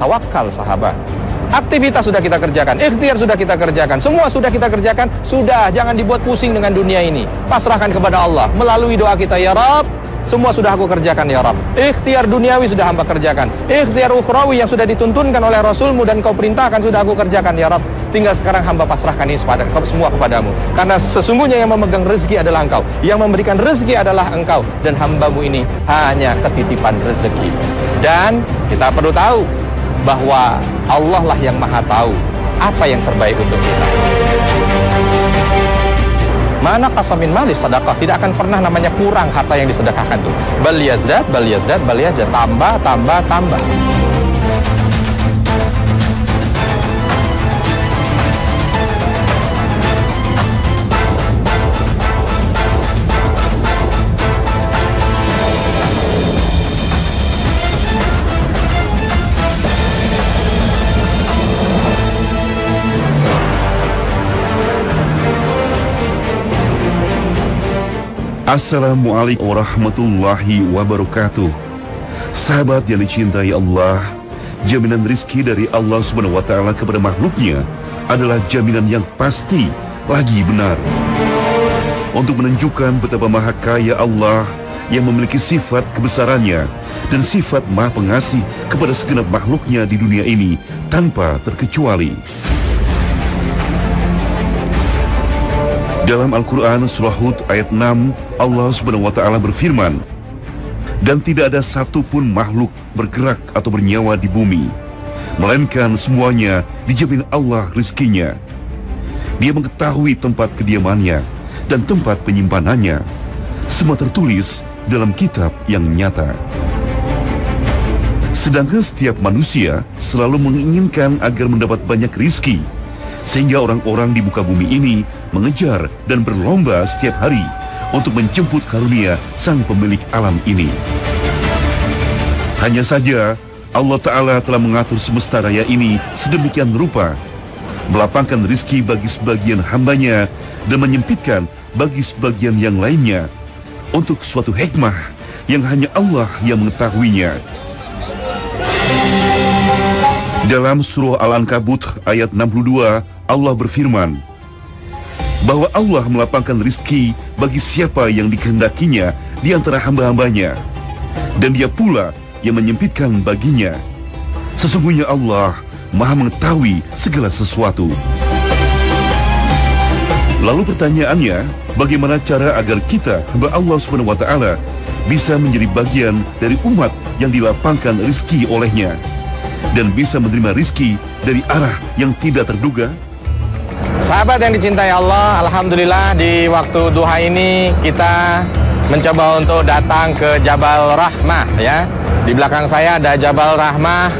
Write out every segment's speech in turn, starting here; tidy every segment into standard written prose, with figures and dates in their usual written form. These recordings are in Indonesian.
tawakal sahabat. Aktivitas sudah kita kerjakan, ikhtiar sudah kita kerjakan, semua sudah kita kerjakan. Sudah, jangan dibuat pusing dengan dunia ini. Pasrahkan kepada Allah melalui doa kita, ya Rabb, semua sudah aku kerjakan ya Rabb. Ikhtiar duniawi sudah hamba kerjakan, ikhtiar ukhrawi yang sudah dituntunkan oleh Rasulmu dan kau perintahkan sudah aku kerjakan ya Rabb. Tinggal sekarang hamba pasrahkan ini semua kepadamu. Karena sesungguhnya yang memegang rezeki adalah engkau, yang memberikan rezeki adalah engkau, dan hambamu ini hanya ketitipan rezeki. Dan kita perlu tahu bahwa Allah lah yang maha tahu apa yang terbaik untuk kita. Mana qasamin malis sedekah, tidak akan pernah namanya kurang harta yang disedekahkan tuh. Bal yazdad, tambah. Assalamualaikum warahmatullahi wabarakatuh. Sahabat yang dicintai Allah, jaminan rizki dari Allah Subhanahu wa Ta'ala kepada makhluknya adalah jaminan yang pasti lagi benar. Untuk menunjukkan betapa maha kaya Allah yang memiliki sifat kebesarannya dan sifat maha pengasih kepada segenap makhluknya di dunia ini tanpa terkecuali. Dalam Al-Quran Surah Hud ayat 6, Allah Subhanahu wa Ta'ala berfirman, "Dan tidak ada satupun makhluk bergerak atau bernyawa di bumi, melainkan semuanya dijamin Allah rizkinya. Dia mengetahui tempat kediamannya dan tempat penyimpanannya. Semua tertulis dalam kitab yang nyata." Sedangkan setiap manusia selalu menginginkan agar mendapat banyak rizki, sehingga orang-orang di muka bumi ini mengejar dan berlomba setiap hari untuk menjemput karunia sang pemilik alam ini. Hanya saja Allah Ta'ala telah mengatur semesta raya ini sedemikian rupa, melapangkan rizki bagi sebagian hambanya dan menyempitkan bagi sebagian yang lainnya untuk suatu hikmah yang hanya Allah yang mengetahuinya. Dalam surah Al-Ankabut ayat 62, Allah berfirman bahwa Allah melapangkan rizki bagi siapa yang dikehendakinya di antara hamba-hambanya, dan Dia pula yang menyempitkan baginya. Sesungguhnya Allah maha mengetahui segala sesuatu. Lalu pertanyaannya, bagaimana cara agar kita, hamba Allah Subhanahu wa Ta'ala, bisa menjadi bagian dari umat yang dilapangkan rizki olehnya dan bisa menerima rizki dari arah yang tidak terduga? Sahabat yang dicintai Allah, alhamdulillah di waktu duha ini kita mencoba untuk datang ke Jabal Rahmah ya. Di belakang saya ada Jabal Rahmah.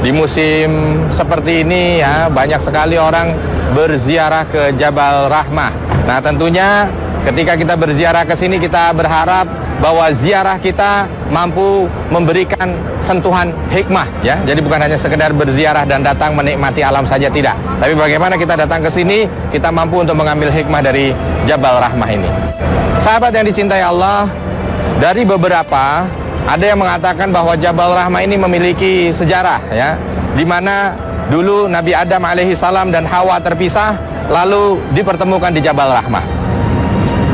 Di musim seperti ini ya, banyak sekali orang berziarah ke Jabal Rahmah. Nah, tentunya ketika kita berziarah ke sini kita berharap bahwa ziarah kita mampu memberikan sentuhan hikmah ya. Jadi bukan hanya sekedar berziarah dan datang menikmati alam saja, tidak. Tapi bagaimana kita datang ke sini, kita mampu untuk mengambil hikmah dari Jabal Rahmah ini. Sahabat yang dicintai Allah, dari beberapa ada yang mengatakan bahwa Jabal Rahmah ini memiliki sejarah ya, di mana dulu Nabi Adam alaihi salam dan Hawa terpisah lalu dipertemukan di Jabal Rahmah.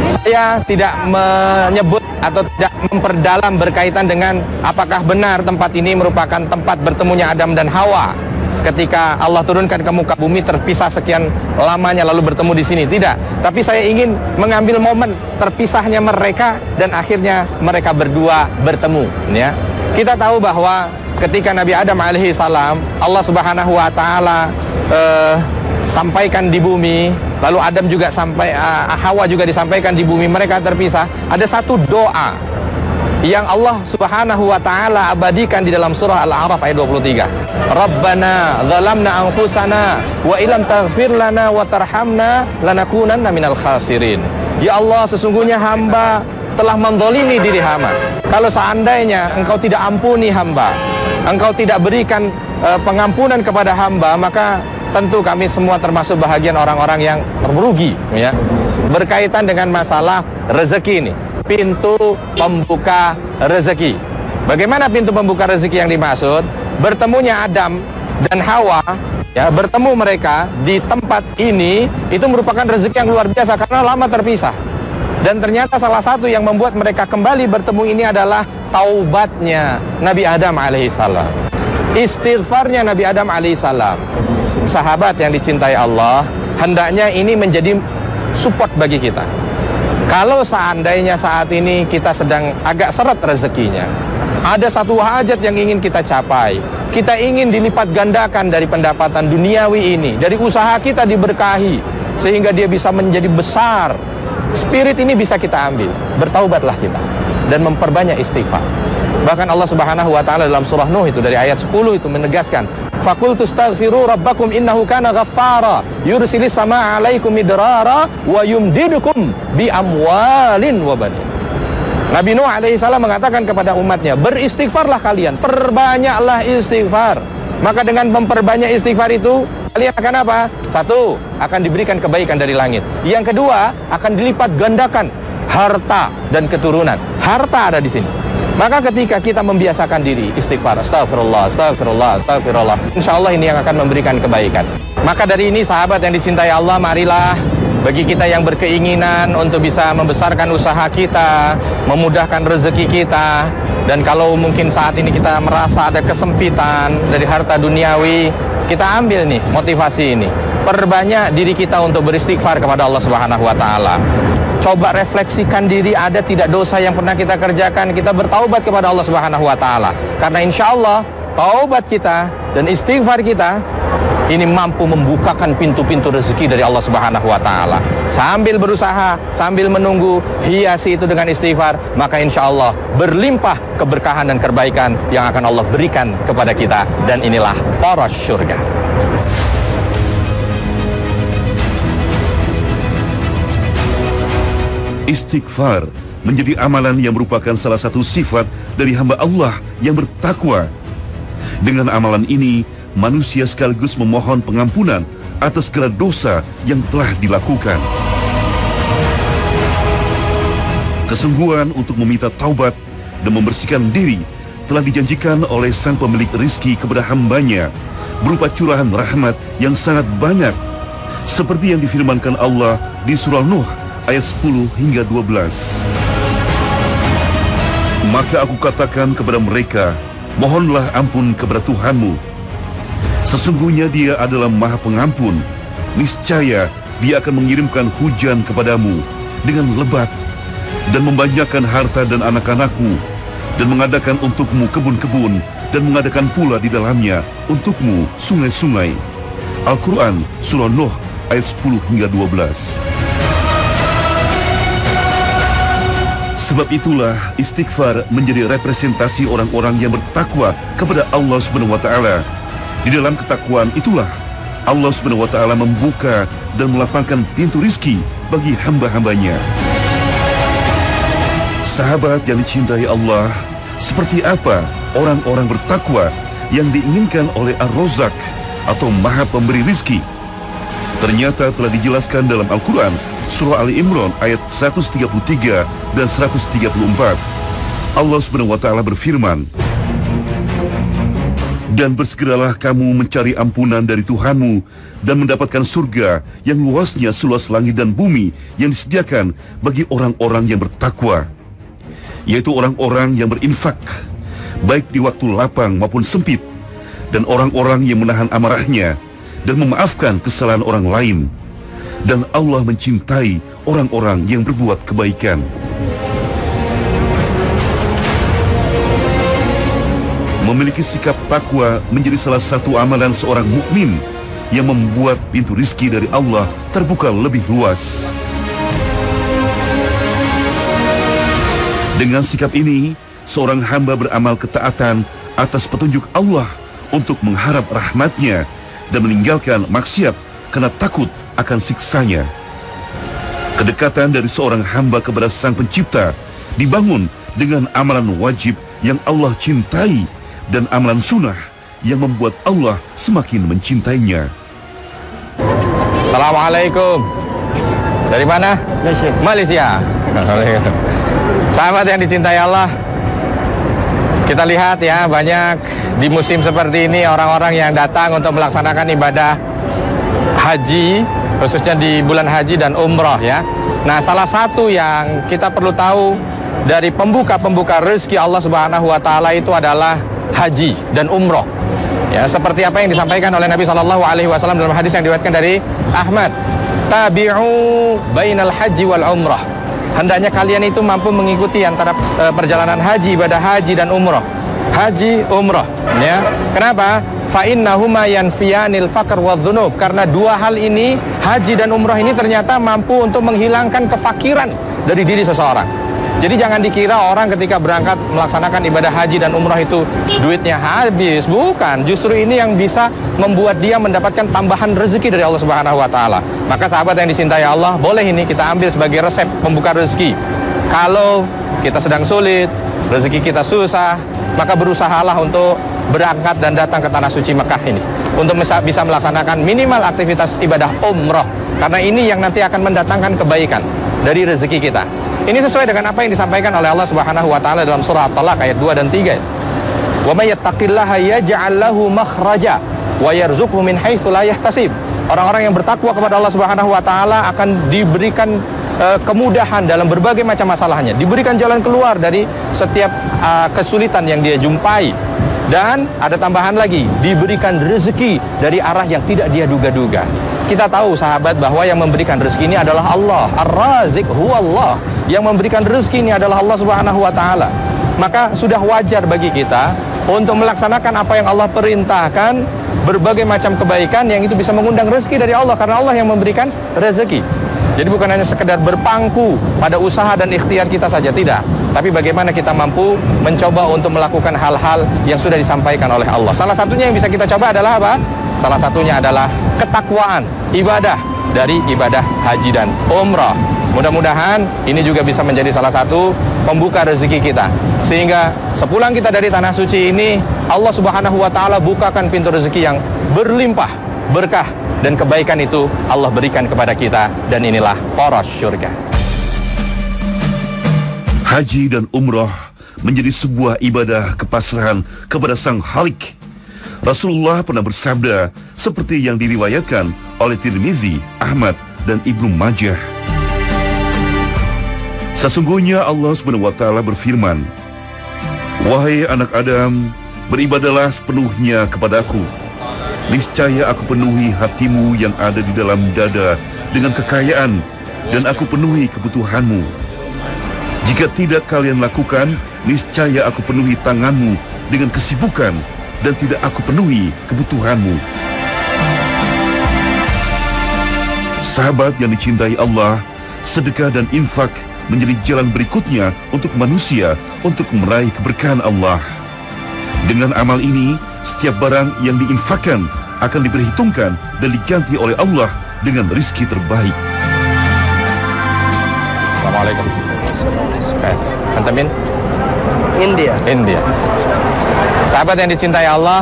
Saya tidak menyebut atau tidak memperdalam berkaitan dengan apakah benar tempat ini merupakan tempat bertemunya Adam dan Hawa ketika Allah turunkan ke muka bumi terpisah sekian lamanya lalu bertemu di sini. Tidak, tapi saya ingin mengambil momen terpisahnya mereka dan akhirnya mereka berdua bertemu ya. Kita tahu bahwa ketika Nabi Adam alaihi salam Allah Subhanahu wa Ta'ala sampaikan di bumi, lalu Adam juga Hawa juga disampaikan di bumi, mereka terpisah. Ada satu doa yang Allah Subhanahu wa Ta'ala abadikan di dalam surah Al-A'raf ayat 23. Rabbana zalamna anfusana wa ilam taghfir lana wa tarhamna lanakunanna minal khasirin. Ya Allah, sesungguhnya hamba telah menzalimi diri hamba. Kalau seandainya engkau tidak ampuni hamba, engkau tidak berikan pengampunan kepada hamba, maka tentu kami semua termasuk bahagian orang-orang yang merugi ya. Berkaitan dengan masalah rezeki ini, pintu pembuka rezeki. Bagaimana pintu pembuka rezeki yang dimaksud? Bertemunya Adam dan Hawa, ya, bertemu mereka di tempat ini, itu merupakan rezeki yang luar biasa karena lama terpisah. Dan ternyata salah satu yang membuat mereka kembali bertemu ini adalah taubatnya Nabi Adam alaihissalam, istighfarnya Nabi Adam alaihissalam. Sahabat yang dicintai Allah, hendaknya ini menjadi support bagi kita. Kalau seandainya saat ini kita sedang agak seret rezekinya, ada satu hajat yang ingin kita capai, kita ingin dilipat gandakan dari pendapatan duniawi ini, dari usaha kita diberkahi sehingga dia bisa menjadi besar, spirit ini bisa kita ambil. Bertaubatlah kita dan memperbanyak istighfar. Bahkan Allah Subhanahu wa taala dalam surah Nuh itu dari ayat 10 itu menegaskan, "Faqultu astaghfiru rabbakum innahu kana ghaffara yursilis samaa'a 'alaikum midrara wa yumdidukum bi amwalin wa banin." Nabi Nuh alaihissalam mengatakan kepada umatnya, beristighfarlah kalian, perbanyaklah istighfar. Maka dengan memperbanyak istighfar itu, kalian akan apa? Satu, akan diberikan kebaikan dari langit. Yang kedua, akan dilipat gandakan harta dan keturunan. Harta ada di sini. Maka ketika kita membiasakan diri istighfar, astagfirullah, astagfirullah, astagfirullah, insya Allah ini yang akan memberikan kebaikan. Maka dari ini sahabat yang dicintai Allah, marilah bagi kita yang berkeinginan untuk bisa membesarkan usaha kita, memudahkan rezeki kita, dan kalau mungkin saat ini kita merasa ada kesempitan dari harta duniawi, kita ambil nih motivasi ini. Perbanyak diri kita untuk beristighfar kepada Allah Subhanahu wa taala. Coba refleksikan diri, ada tidak dosa yang pernah kita kerjakan, kita bertaubat kepada Allah Subhanahu wa taala. Karena insya Allah taubat kita dan istighfar kita ini mampu membukakan pintu-pintu rezeki dari Allah Subhanahu wa taala. Sambil berusaha, sambil menunggu, hiasi itu dengan istighfar, maka insya Allah berlimpah keberkahan dan kebaikan yang akan Allah berikan kepada kita, dan inilah poros surga. Istighfar menjadi amalan yang merupakan salah satu sifat dari hamba Allah yang bertakwa. Dengan amalan ini, manusia sekaligus memohon pengampunan atas segala dosa yang telah dilakukan. Kesungguhan untuk meminta taubat dan membersihkan diri telah dijanjikan oleh Sang Pemilik Rizki kepada hambanya berupa curahan rahmat yang sangat banyak, seperti yang difirmankan Allah di surah Nuh ayat 10 hingga 12. Maka aku katakan kepada mereka, mohonlah ampun kepada Tuhanmu. Sesungguhnya Dia adalah Maha Pengampun. Niscaya Dia akan mengirimkan hujan kepadamu dengan lebat, dan membanyakkan harta dan anak-anakmu, dan mengadakan untukmu kebun-kebun, dan mengadakan pula di dalamnya untukmu sungai-sungai. Al-Quran surah Nuh ayat 10 hingga 12. Sebab itulah istighfar menjadi representasi orang-orang yang bertakwa kepada Allah Subhanahu wa taala. Di dalam ketakwaan itulah Allah Subhanahu wa taala membuka dan melapangkan pintu rizki bagi hamba-hambanya. Sahabat yang dicintai Allah, seperti apa orang-orang bertakwa yang diinginkan oleh Ar-Razzaq atau Maha Pemberi Rizki? Ternyata telah dijelaskan dalam Al-Quran surah Ali Imran ayat 133 dan 134. Allah Subhanahu wa taala berfirman, "Dan bersegeralah kamu mencari ampunan dari Tuhanmu dan mendapatkan surga yang luasnya seluas langit dan bumi yang disediakan bagi orang-orang yang bertakwa, yaitu orang-orang yang berinfak baik di waktu lapang maupun sempit, dan orang-orang yang menahan amarahnya dan memaafkan kesalahan orang lain. Dan Allah mencintai orang-orang yang berbuat kebaikan." Memiliki sikap takwa menjadi salah satu amalan seorang mukmin yang membuat pintu rizki dari Allah terbuka lebih luas. Dengan sikap ini, seorang hamba beramal ketaatan atas petunjuk Allah untuk mengharap rahmat-Nya dan meninggalkan maksiat karena takut akan siksanya. Kedekatan dari seorang hamba kepada Sang Pencipta dibangun dengan amalan wajib yang Allah cintai dan amalan sunnah yang membuat Allah semakin mencintainya. Assalamualaikum. Dari mana? Malaysia. Sahabat yang dicintai Allah, Kita lihat ya, banyak di musim seperti ini orang-orang yang datang untuk melaksanakan ibadah haji, khususnya di bulan haji dan umroh ya. Nah, salah satu yang kita perlu tahu dari pembuka rezeki Allah Subhanahu wa taala itu adalah haji dan umroh. Ya, seperti apa yang disampaikan oleh Nabi Shallallahu alaihi wasallam dalam hadis yang diriwayatkan dari Ahmad. Tabi'u bainal haji wal umrah. Hendaknya kalian itu mampu mengikuti antara perjalanan haji, ibadah haji dan umrah. Haji, umrah, ya. Kenapa? Fa innahuma yanfiyanil faqr wadh-dhunub. Karena dua hal ini, haji dan umrah ini ternyata mampu untuk menghilangkan kefakiran dari diri seseorang. Jadi jangan dikira orang ketika berangkat melaksanakan ibadah haji dan umrah itu duitnya habis. Bukan, justru ini yang bisa membuat dia mendapatkan tambahan rezeki dari Allah Subhanahu wa taala. Maka sahabat yang dicintai Allah, boleh ini kita ambil sebagai resep pembuka rezeki. Kalau kita sedang sulit, rezeki kita susah, maka berusahalah untuk berangkat dan datang ke tanah suci Mekah ini untuk bisa melaksanakan minimal aktivitas ibadah umrah. Karena ini yang nanti akan mendatangkan kebaikan dari rezeki kita. Ini sesuai dengan apa yang disampaikan oleh Allah Subhanahu wa taala dalam surah At-Talaq ayat 2 dan 3. Wa may yattaqillaha yaj'al lahu makhraja wa yarzuqhu min haitsu la yahtasib. Orang-orang yang bertakwa kepada Allah Subhanahu wa taala akan diberikan kemudahan dalam berbagai macam masalahnya, diberikan jalan keluar dari setiap kesulitan yang dia jumpai. Dan ada tambahan lagi, diberikan rezeki dari arah yang tidak dia duga-duga. Kita tahu sahabat bahwa yang memberikan rezeki ini adalah Allah. Ar-Razik huwallah. Yang memberikan rezeki ini adalah Allah Subhanahu wa taala. Maka sudah wajar bagi kita untuk melaksanakan apa yang Allah perintahkan, berbagai macam kebaikan yang itu bisa mengundang rezeki dari Allah, karena Allah yang memberikan rezeki. Jadi bukan hanya sekedar berpangku pada usaha dan ikhtiar kita saja, tidak. Tapi bagaimana kita mampu mencoba untuk melakukan hal-hal yang sudah disampaikan oleh Allah. Salah satunya yang bisa kita coba adalah apa? Salah satunya adalah ketakwaan, ibadah dari ibadah haji dan umrah. Mudah-mudahan ini juga bisa menjadi salah satu pembuka rezeki kita. Sehingga sepulang kita dari tanah suci ini, Allah Subhanahu wa taala bukakan pintu rezeki yang berlimpah, berkah, dan kebaikan itu Allah berikan kepada kita, dan inilah poros syurga. Haji dan umrah menjadi sebuah ibadah kepasrahan kepada Sang Khalik. Rasulullah pernah bersabda seperti yang diriwayatkan oleh Tirmizi, Ahmad, dan Ibnu Majah. Sesungguhnya Allah SWT berfirman, "Wahai anak Adam, beribadahlah sepenuhnya kepadaku. Niscaya aku penuhi hatimu yang ada di dalam dada dengan kekayaan, dan aku penuhi kebutuhanmu. Jika tidak kalian lakukan, niscaya aku penuhi tanganmu dengan kesibukan, dan tidak aku penuhi kebutuhanmu." Sahabat yang dicintai Allah, sedekah dan infak menjadi jalan berikutnya untuk manusia untuk meraih keberkahan Allah. Dengan amal ini, setiap barang yang diinfakkan akan diperhitungkan dan diganti oleh Allah dengan rizki terbaik. Assalamualaikum. Antamin? India. Sahabat yang dicintai Allah,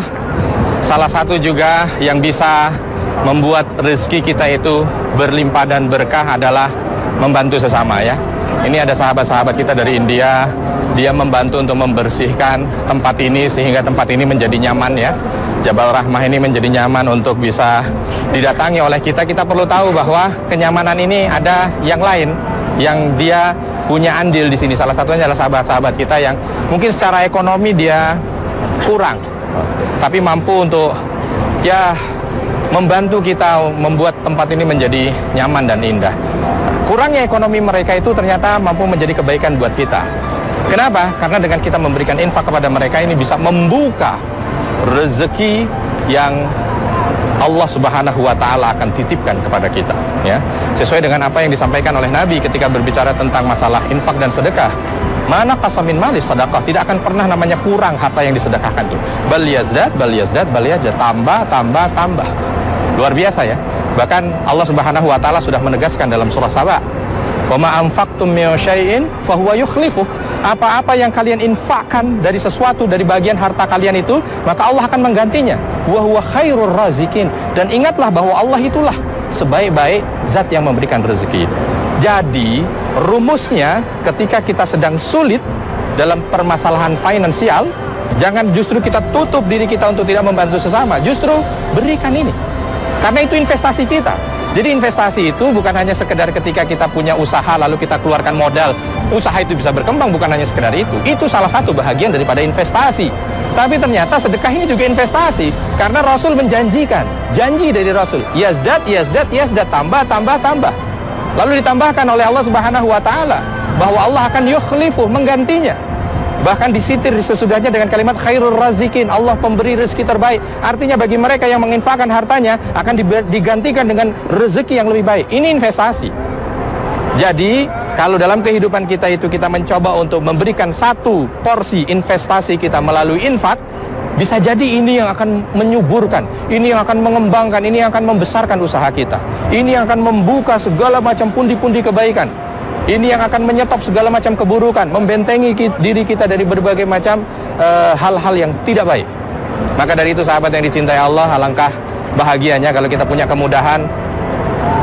salah satu juga yang bisa membuat rezeki kita itu berlimpah dan berkah adalah membantu sesama ya. Ini ada sahabat-sahabat kita dari India, dia membantu untuk membersihkan tempat ini sehingga tempat ini menjadi nyaman ya. Jabal Rahmah ini menjadi nyaman untuk bisa didatangi oleh kita. Kita perlu tahu bahwa kenyamanan ini ada yang lain yang dia punya andil di sini. Salah satunya adalah sahabat-sahabat kita yang mungkin secara ekonomi dia kurang, tapi mampu untuk ya membantu kita membuat tempat ini menjadi nyaman dan indah. Kurangnya ekonomi mereka itu ternyata mampu menjadi kebaikan buat kita. Kenapa? Karena dengan kita memberikan infak kepada mereka ini bisa membuka rezeki yang Allah Subhanahu wa taala akan titipkan kepada kita ya. Sesuai dengan apa yang disampaikan oleh Nabi ketika berbicara tentang masalah infak dan sedekah. Mana qasamin malis sedekah, tidak akan pernah namanya kurang harta yang disedekahkan itu. Bal yazdad, tambah. Luar biasa ya. Bahkan Allah Subhanahu wa taala sudah menegaskan dalam surah Saba, "Wa ma anfaqtum min syai'in fa huwa yukhlifuh." Apa-apa yang kalian infakkan dari sesuatu dari bagian harta kalian itu, maka Allah akan menggantinya. Wa huwa khairur razikin. Dan ingatlah bahwa Allah itulah sebaik-baik zat yang memberikan rezeki. Jadi, rumusnya ketika kita sedang sulit dalam permasalahan finansial, Jangan justru kita tutup diri kita untuk tidak membantu sesama. Justru berikan ini. Karena itu investasi kita. Jadi investasi itu bukan hanya sekedar ketika kita punya usaha lalu kita keluarkan modal, usaha itu bisa berkembang, bukan hanya sekedar itu. Itu salah satu bahagian daripada investasi. Tapi ternyata sedekah ini juga investasi, karena Rasul menjanjikan, janji dari Rasul, yazdad, yazdad, yazdad, tambah, tambah, tambah. Lalu ditambahkan oleh Allah Subhanahu wa taala bahwa Allah akan yukhlifuh, menggantinya. Bahkan disitir sesudahnya dengan kalimat khairur razikin, Allah pemberi rezeki terbaik. Artinya bagi mereka yang menginfakkan hartanya akan digantikan dengan rezeki yang lebih baik. Ini investasi. Jadi kalau dalam kehidupan kita itu kita mencoba untuk memberikan satu porsi investasi kita melalui infak, bisa jadi ini yang akan menyuburkan, ini yang akan mengembangkan, ini yang akan membesarkan usaha kita, ini yang akan membuka segala macam pundi-pundi kebaikan, ini yang akan menyetop segala macam keburukan, membentengi diri kita dari berbagai macam hal-hal yang tidak baik. Maka dari itu sahabat yang dicintai Allah, alangkah bahagianya kalau kita punya kemudahan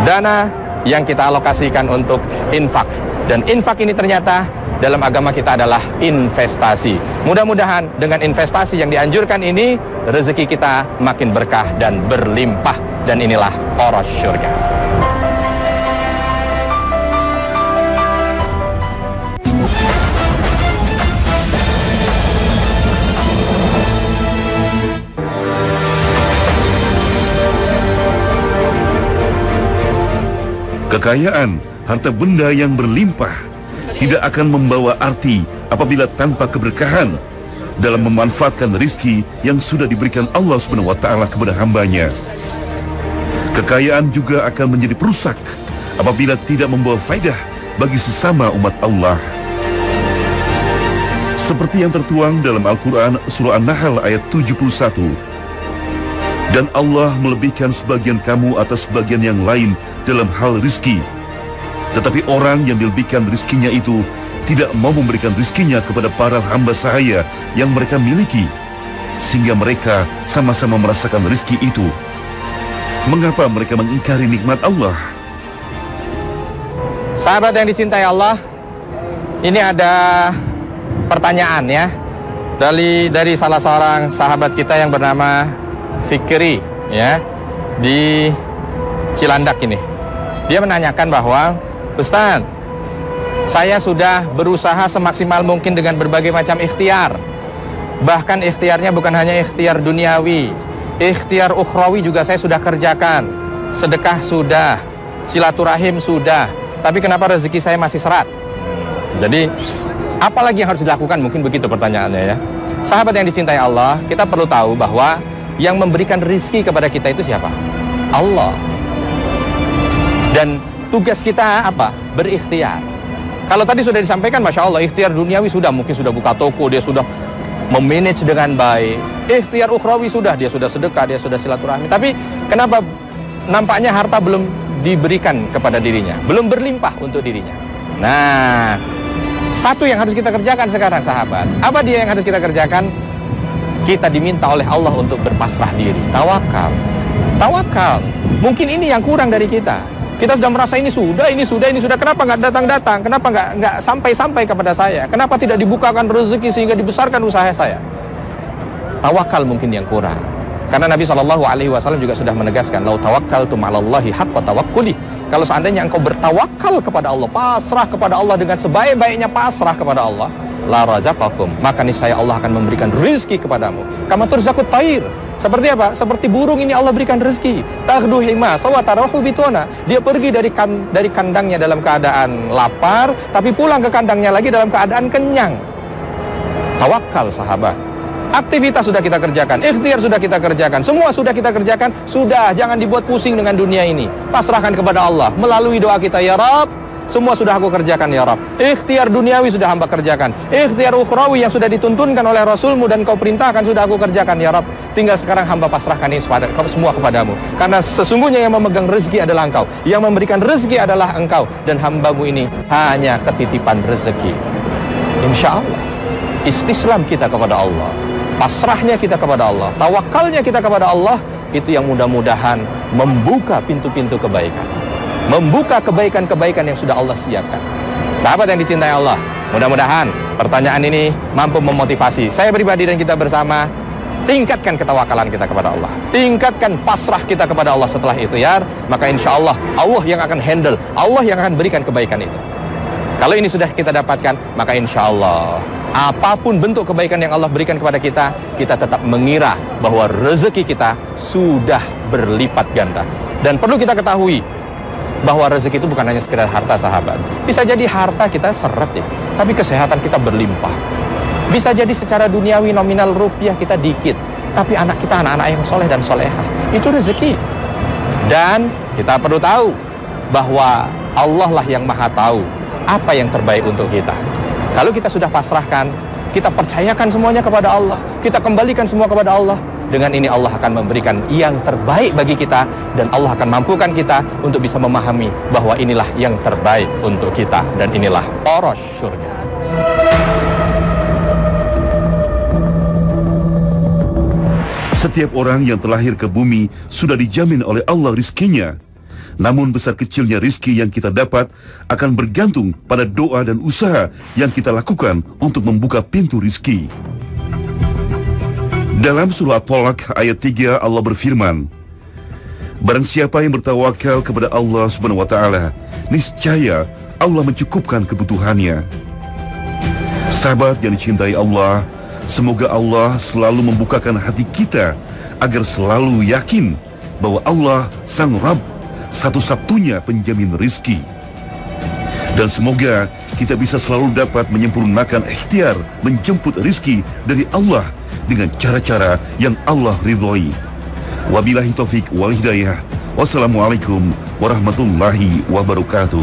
dana yang kita alokasikan untuk infak. Dan infak ini ternyata dalam agama kita adalah investasi. Mudah-mudahan dengan investasi yang dianjurkan ini, rezeki kita makin berkah dan berlimpah. Dan inilah poros syurga. Kekayaan, harta benda yang berlimpah tidak akan membawa arti apabila tanpa keberkahan dalam memanfaatkan rizki yang sudah diberikan Allah Subhanahu wa taala kepada hambanya. Kekayaan juga akan menjadi perusak apabila tidak membawa faidah bagi sesama umat Allah. Seperti yang tertuang dalam Al-Quran Surah An-Nahl ayat 71. Dan Allah melebihkan sebagian kamu atas sebagian yang lain dalam hal rizki. Tetapi orang yang dilebihkan rizkinya itu tidak mau memberikan rizkinya kepada para hamba sahaya yang mereka miliki, sehingga mereka sama-sama merasakan rizki itu. Mengapa mereka mengingkari nikmat Allah? Sahabat yang dicintai Allah, ini ada pertanyaan ya dari salah seorang sahabat kita yang bernama Fikri ya di Cilandak ini. Dia menanyakan bahwa, Ustaz, saya sudah berusaha semaksimal mungkin dengan berbagai macam ikhtiar. Bahkan ikhtiarnya bukan hanya ikhtiar duniawi, ikhtiar ukhrawi juga saya sudah kerjakan. Sedekah sudah, silaturahim sudah, tapi kenapa rezeki saya masih seret? Jadi apalagi yang harus dilakukan? Mungkin begitu pertanyaannya ya. Sahabat yang dicintai Allah, kita perlu tahu bahwa yang memberikan rizki kepada kita itu siapa? Allah. Dan tugas kita apa? Berikhtiar. Kalau tadi sudah disampaikan, Masya Allah, ikhtiar duniawi sudah, mungkin sudah buka toko, dia sudah memanage dengan baik. Ikhtiar ukhrawi sudah, dia sudah sedekah, dia sudah silaturahmi. Tapi kenapa nampaknya harta belum diberikan kepada dirinya, belum berlimpah untuk dirinya? Nah, satu yang harus kita kerjakan sekarang sahabat. Apa dia yang harus kita kerjakan? Kita diminta oleh Allah untuk berpasrah diri, tawakal. Tawakal. Mungkin ini yang kurang dari kita. Kita sudah merasa ini sudah. Kenapa nggak datang-datang? Kenapa nggak sampai-sampai kepada saya? Kenapa tidak dibukakan rezeki sehingga dibesarkan usaha saya? Tawakal mungkin yang kurang. Karena Nabi SAW juga sudah menegaskan, lau tawakkaltum 'alallahi haqqa tawakkuli. Kalau seandainya engkau bertawakal kepada Allah, pasrah kepada Allah dengan sebaik-baiknya pasrah kepada Allah, la razaqakum, maka niscaya Allah akan memberikan rezeki kepadamu. Kama turzaqut thair. Seperti apa? Seperti burung ini Allah berikan rezeki. Taghdu himasa wa tarahu bituna. Dia pergi dari kandangnya dalam keadaan lapar, tapi pulang ke kandangnya lagi dalam keadaan kenyang. Tawakal sahabat. Aktivitas sudah kita kerjakan, ikhtiar sudah kita kerjakan, semua sudah kita kerjakan, sudah, jangan dibuat pusing dengan dunia ini. Pasrahkan kepada Allah melalui doa kita, ya Rabb, semua sudah aku kerjakan ya Rabb. Ikhtiar duniawi sudah hamba kerjakan, ikhtiar ukhrawi yang sudah dituntunkan oleh Rasulmu dan kau perintahkan sudah aku kerjakan ya Rabb. Tinggal sekarang hamba pasrahkan ini semua kepadamu. Karena sesungguhnya yang memegang rezeki adalah engkau, yang memberikan rezeki adalah engkau, dan hambamu ini hanya ketitipan rezeki. Insya Allah istislam kita kepada Allah, pasrahnya kita kepada Allah, tawakalnya kita kepada Allah, itu yang mudah-mudahan membuka pintu-pintu kebaikan, membuka kebaikan-kebaikan yang sudah Allah siapkan. Sahabat yang dicintai Allah, mudah-mudahan Pertanyaan ini mampu memotivasi saya pribadi dan kita bersama. Tingkatkan ketawakalan kita kepada Allah, tingkatkan pasrah kita kepada Allah setelah ikhtiar, maka insya Allah, Allah yang akan handle, Allah yang akan berikan kebaikan itu. Kalau ini sudah kita dapatkan, maka insya Allah apapun bentuk kebaikan yang Allah berikan kepada kita, kita tetap mengira bahwa rezeki kita sudah berlipat ganda. Dan perlu kita ketahui bahwa rezeki itu bukan hanya sekedar harta, sahabat. Bisa jadi harta kita seret ya, tapi kesehatan kita berlimpah. Bisa jadi secara duniawi nominal rupiah kita dikit, tapi anak kita anak-anak yang soleh dan solehah, itu rezeki. Dan kita perlu tahu bahwa Allah lah yang maha tahu apa yang terbaik untuk kita. Kalau kita sudah pasrahkan, kita percayakan semuanya kepada Allah, kita kembalikan semua kepada Allah, dengan ini Allah akan memberikan yang terbaik bagi kita, dan Allah akan mampukan kita untuk bisa memahami bahwa inilah yang terbaik untuk kita, dan inilah poros surga. Setiap orang yang terlahir ke bumi sudah dijamin oleh Allah rizkinya. Namun besar kecilnya rizki yang kita dapat akan bergantung pada doa dan usaha yang kita lakukan untuk membuka pintu rizki. Dalam surah At-Talaq ayat 3 Allah berfirman, barang siapa yang bertawakal kepada Allah Subhanahu wa taala, niscaya Allah mencukupkan kebutuhannya. Sahabat yang dicintai Allah, semoga Allah selalu membukakan hati kita agar selalu yakin bahwa Allah Sang Rabb satu-satunya penjamin rizki. Dan semoga kita bisa selalu dapat menyempurnakan ikhtiar menjemput rizki dari Allah dengan cara-cara yang Allah ridhoi. Wabillahi taufik wal hidayah. Wassalamualaikum warahmatullahi wabarakatuh.